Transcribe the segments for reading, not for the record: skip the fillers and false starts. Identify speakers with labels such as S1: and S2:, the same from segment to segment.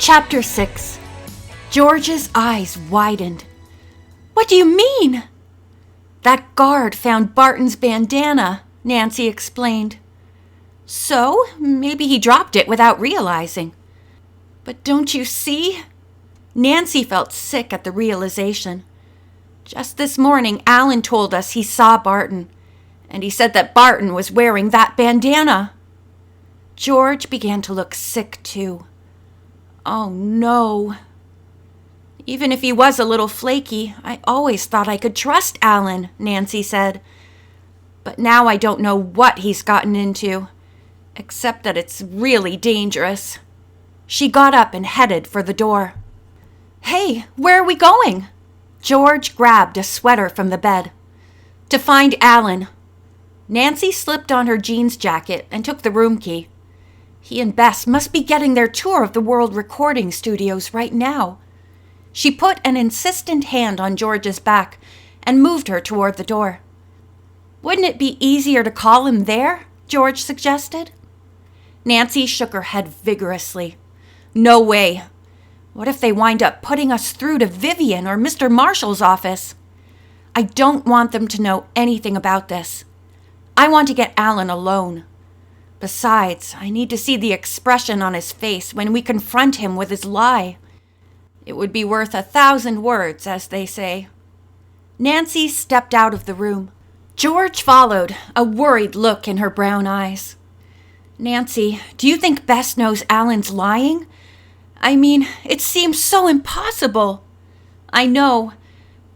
S1: Chapter 6. George's eyes widened. "What do you mean?" "That guard found Barton's bandana," Nancy explained. "So, maybe he dropped it without realizing." "But don't you see?" Nancy felt sick at the realization. "Just this morning, Alan told us he saw Barton, and he said that Barton was wearing that bandana." George began to look sick too. Oh no. "Even if he was a little flaky, I always thought I could trust Alan," Nancy said. "But now I don't know what he's gotten into, except that it's really dangerous." She got up and headed for the door. "Hey, where are we going?" George grabbed a sweater from the bed. "To find Alan." Nancy slipped on her jeans jacket and took the room key. He and Bess must be getting their tour of the World Recording Studios right now. She put an insistent hand on George's back and moved her toward the door. "Wouldn't it be easier to call him there?" George suggested. Nancy shook her head vigorously. "No way. What if they wind up putting us through to Vivian or Mr. Marshall's office? I don't want them to know anything about this. I want to get Alan alone. Besides, I need to see the expression on his face when we confront him with his lie. It would be worth 1,000 words, as they say." Nancy stepped out of the room. George followed, a worried look in her brown eyes. "Nancy, do you think Bess knows Alan's lying? I mean, it seems so impossible." "I know.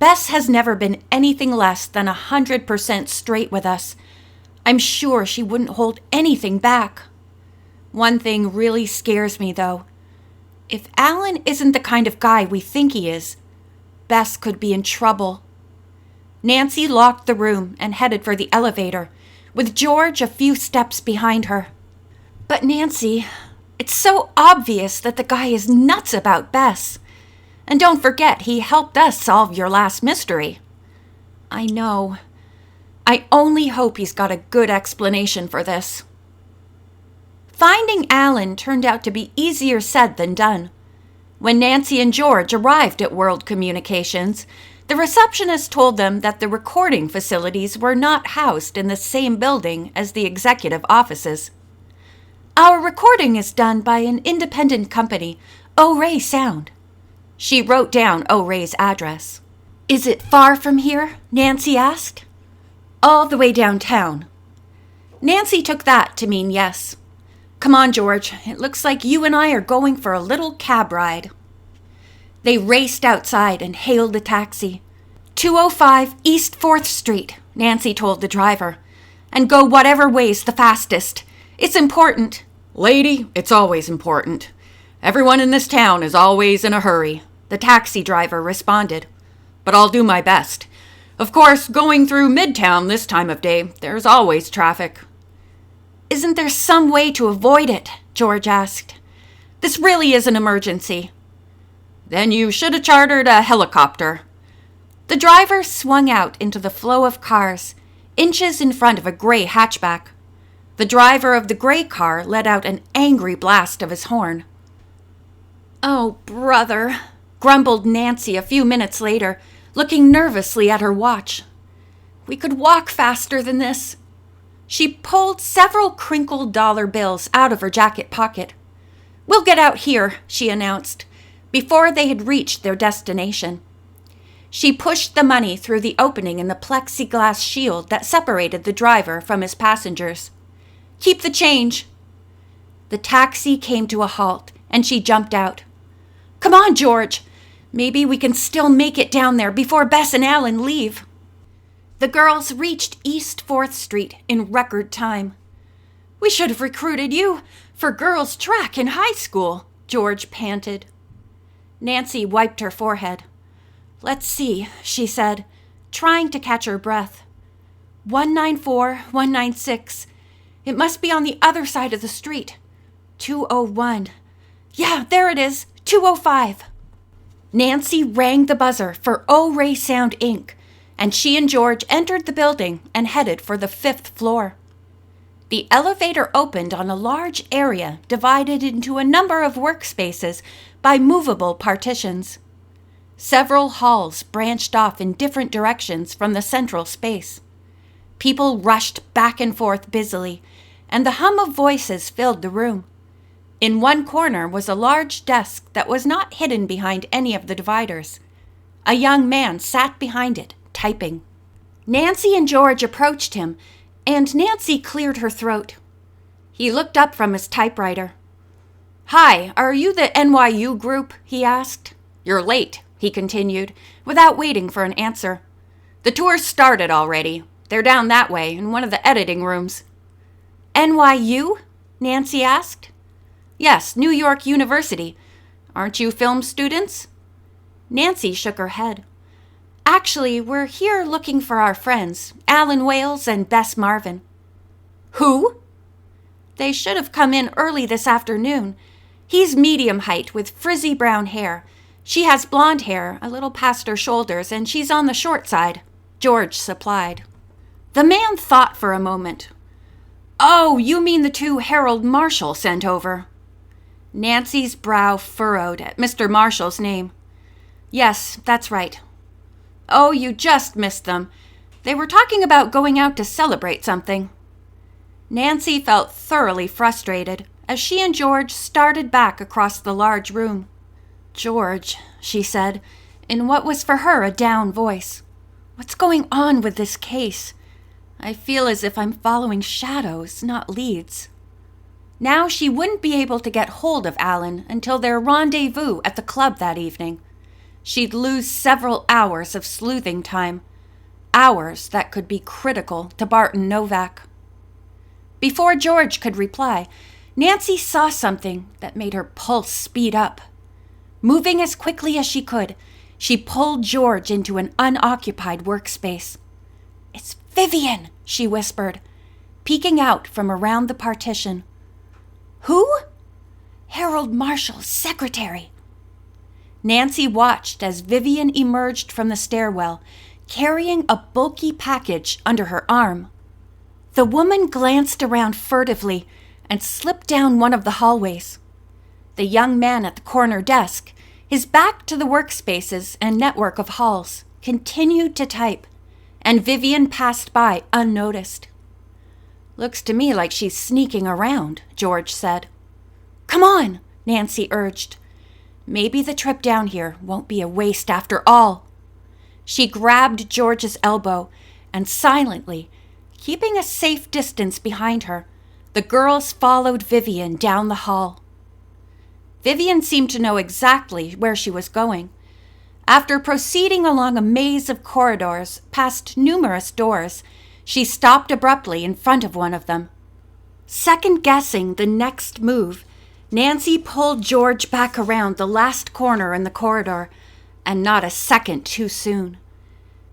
S1: Bess has never been anything less than 100% straight with us. I'm sure she wouldn't hold anything back. One thing really scares me, though. If Alan isn't the kind of guy we think he is, Bess could be in trouble." Nancy locked the room and headed for the elevator, with George a few steps behind her. "But Nancy, it's so obvious that the guy is nuts about Bess. And don't forget, he helped us solve your last mystery." "I know. I only hope he's got a good explanation for this." Finding Alan turned out to be easier said than done. When Nancy and George arrived at World Communications, the receptionist told them that the recording facilities were not housed in the same building as the executive offices. "Our recording is done by an independent company, O-Ray Sound." She wrote down O-Ray's address. "Is it far from here?" Nancy asked. "All the way downtown." Nancy took that to mean yes. "Come on, George. It looks like you and I are going for a little cab ride." They raced outside and hailed a taxi. 205 East 4th Street, Nancy told the driver. "And go whatever way's the fastest. It's important." "Lady, it's always important. Everyone in this town is always in a hurry," the taxi driver responded. "But I'll do my best. Of course, going through Midtown this time of day, there's always traffic." "Isn't there some way to avoid it?" George asked. "This really is an emergency." "Then you should have chartered a helicopter." The driver swung out into the flow of cars, inches in front of a gray hatchback. The driver of the gray car let out an angry blast of his horn. "Oh, brother," grumbled Nancy a few minutes later, looking nervously at her watch. "We could walk faster than this." She pulled several crinkled dollar bills out of her jacket pocket. "We'll get out here," she announced, before they had reached their destination. She pushed the money through the opening in the plexiglass shield that separated the driver from his passengers. "Keep the change." The taxi came to a halt, and she jumped out. "Come on, George. Maybe we can still make it down there before Bess and Alan leave." The girls reached East 4th Street in record time. "We should have recruited you for girls' track in high school," George panted. Nancy wiped her forehead. "Let's see," she said, trying to catch her breath. 194, 196. It must be on the other side of the street. 201. Yeah, there it is. 205. Nancy rang the buzzer for O-Ray Sound Inc., and she and George entered the building and headed for the 5th floor. The elevator opened on a large area divided into a number of workspaces by movable partitions. Several halls branched off in different directions from the central space. People rushed back and forth busily, and the hum of voices filled the room. In one corner was a large desk that was not hidden behind any of the dividers. A young man sat behind it, typing. Nancy and George approached him, and Nancy cleared her throat. He looked up from his typewriter. "Hi, are you the NYU group?" he asked. "You're late," he continued, without waiting for an answer. "The tour's started already. They're down that way, in one of the editing rooms." "NYU?" Nancy asked. "Yes, New York University. Aren't you film students?" Nancy shook her head. "Actually, we're here looking for our friends, Alan Wales and Bess Marvin." "Who?" "They should have come in early this afternoon. He's medium height with frizzy brown hair. She has blonde hair, a little past her shoulders, and she's on the short side," George supplied. The man thought for a moment. "Oh, you mean the two Harold Marshall sent over?" Nancy's brow furrowed at Mr. Marshall's name. "Yes, that's right." "Oh, you just missed them. They were talking about going out to celebrate something." Nancy felt thoroughly frustrated as she and George started back across the large room. "George," she said, in what was for her a down voice, "what's going on with this case? I feel as if I'm following shadows, not leads." Now she wouldn't be able to get hold of Alan until their rendezvous at the club that evening. She'd lose several hours of sleuthing time, hours that could be critical to Barton Novak. Before George could reply, Nancy saw something that made her pulse speed up. Moving as quickly as she could, she pulled George into an unoccupied workspace. "It's Vivian," she whispered, peeking out from around the partition. "Who?" "Harold Marshall's secretary." Nancy watched as Vivian emerged from the stairwell, carrying a bulky package under her arm. The woman glanced around furtively and slipped down one of the hallways. The young man at the corner desk, his back to the workspaces and network of halls, continued to type, and Vivian passed by unnoticed. "Looks to me like she's sneaking around," George said. "Come on," Nancy urged. Maybe the trip down here won't be a waste after all. She grabbed George's elbow and silently, keeping a safe distance behind her, the girls followed Vivian down the hall. Vivian seemed to know exactly where she was going. After proceeding along a maze of corridors past numerous doors, she stopped abruptly in front of one of them. Second-guessing the next move, Nancy pulled George back around the last corner in the corridor, and not a second too soon.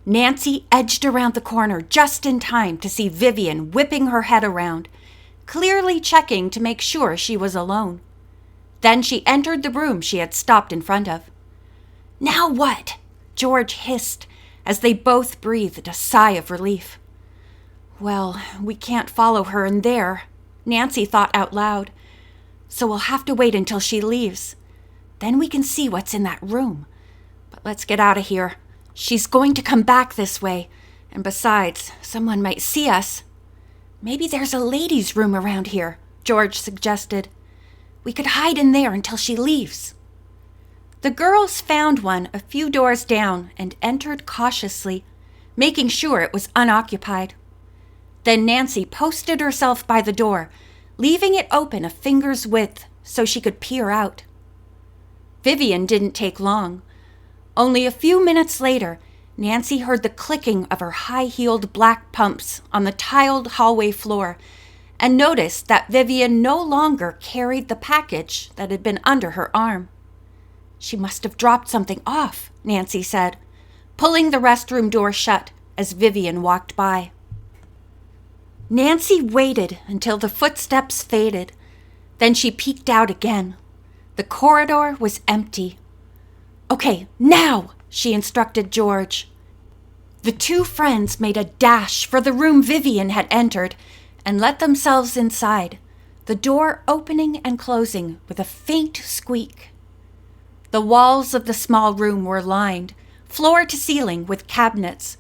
S1: Nancy edged around the corner just in time to see Vivian whipping her head around, clearly checking to make sure she was alone. Then she entered the room she had stopped in front of. "Now what?" George hissed as they both breathed a sigh of relief. "Well, we can't follow her in there," Nancy thought out loud. "So we'll have to wait until she leaves. Then we can see what's in that room. But let's get out of here. She's going to come back this way, and besides, someone might see us." "Maybe there's a ladies' room around here," George suggested. "We could hide in there until she leaves." The girls found one a few doors down and entered cautiously, making sure it was unoccupied. Then Nancy posted herself by the door, leaving it open a finger's width so she could peer out. Vivian didn't take long. Only a few minutes later, Nancy heard the clicking of her high-heeled black pumps on the tiled hallway floor and noticed that Vivian no longer carried the package that had been under her arm. "She must have dropped something off," Nancy said, pulling the restroom door shut as Vivian walked by. Nancy waited until the footsteps faded. Then she peeked out again. The corridor was empty. "Okay, now," she instructed George. The two friends made a dash for the room Vivian had entered, and let themselves inside, the door opening and closing with a faint squeak. The walls of the small room were lined, floor to ceiling, with cabinets,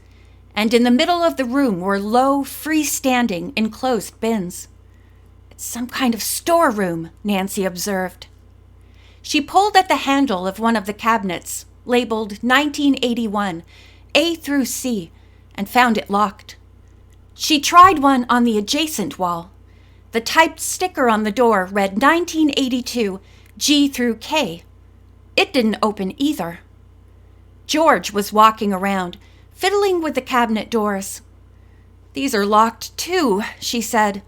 S1: and in the middle of the room were low, freestanding, enclosed bins. "It's some kind of storeroom," Nancy observed. She pulled at the handle of one of the cabinets, labeled 1981, A through C, and found it locked. She tried one on the adjacent wall. The typed sticker on the door read 1982, G through K. It didn't open either. George was walking around, fiddling with the cabinet doors. "These are locked too," she said,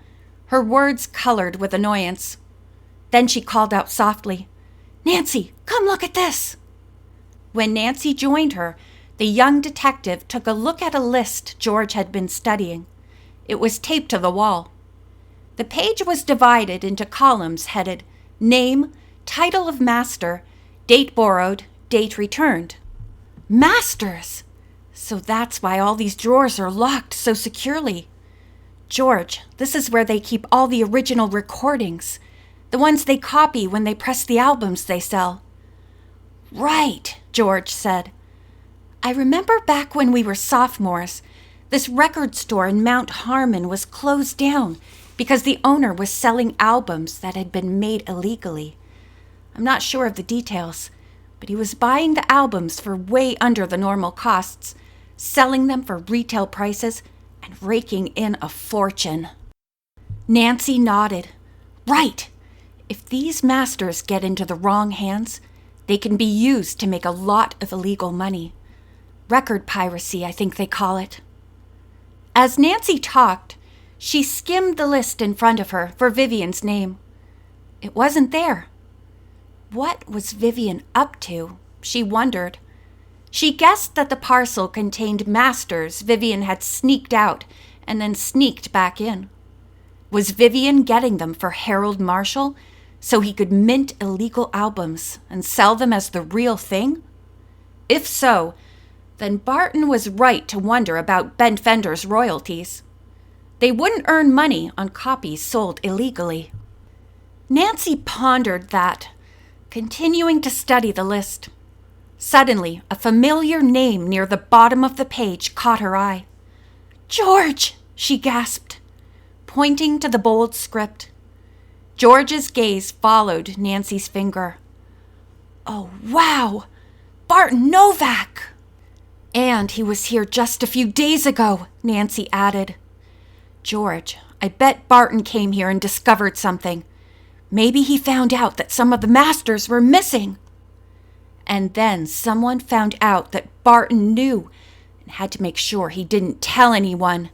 S1: her words colored with annoyance. Then she called out softly, "Nancy, come look at this." When Nancy joined her, the young detective took a look at a list George had been studying. It was taped to the wall. The page was divided into columns headed Name, Title of Master, Date borrowed, Date returned. Masters! So that's why all these drawers are locked so securely. George, this is where they keep all the original recordings, the ones they copy when they press the albums they sell. Right, George said. I remember back when we were sophomores, this record store in Mount Harmon was closed down because the owner was selling albums that had been made illegally. I'm not sure of the details, but he was buying the albums for way under the normal costs, selling them for retail prices, and raking in a fortune. Nancy nodded. Right. If these masters get into the wrong hands, they can be used to make a lot of illegal money. Record piracy, I think they call it. As Nancy talked, she skimmed the list in front of her for Vivian's name. It wasn't there. What was Vivian up to? She wondered. She guessed that the parcel contained masters Vivian had sneaked out and then sneaked back in. Was Vivian getting them for Harold Marshall so he could mint illegal albums and sell them as the real thing? If so, then Barton was right to wonder about Ben Fender's royalties. They wouldn't earn money on copies sold illegally. Nancy pondered that, continuing to study the list. Suddenly, a familiar name near the bottom of the page caught her eye. "George!" she gasped, pointing to the bold script. George's gaze followed Nancy's finger. "Oh, wow! Barton Novak!" "And he was here just a few days ago," Nancy added. "George, I bet Barton came here and discovered something. Maybe he found out that some of the masters were missing. And then someone found out that Barton knew and had to make sure he didn't tell anyone."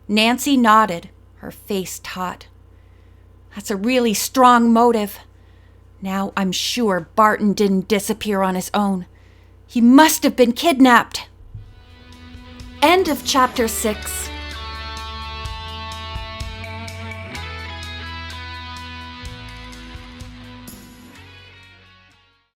S1: Nancy nodded, her face taut. "That's a really strong motive. Now I'm sure Barton didn't disappear on his own. He must have been kidnapped." End of Chapter 6.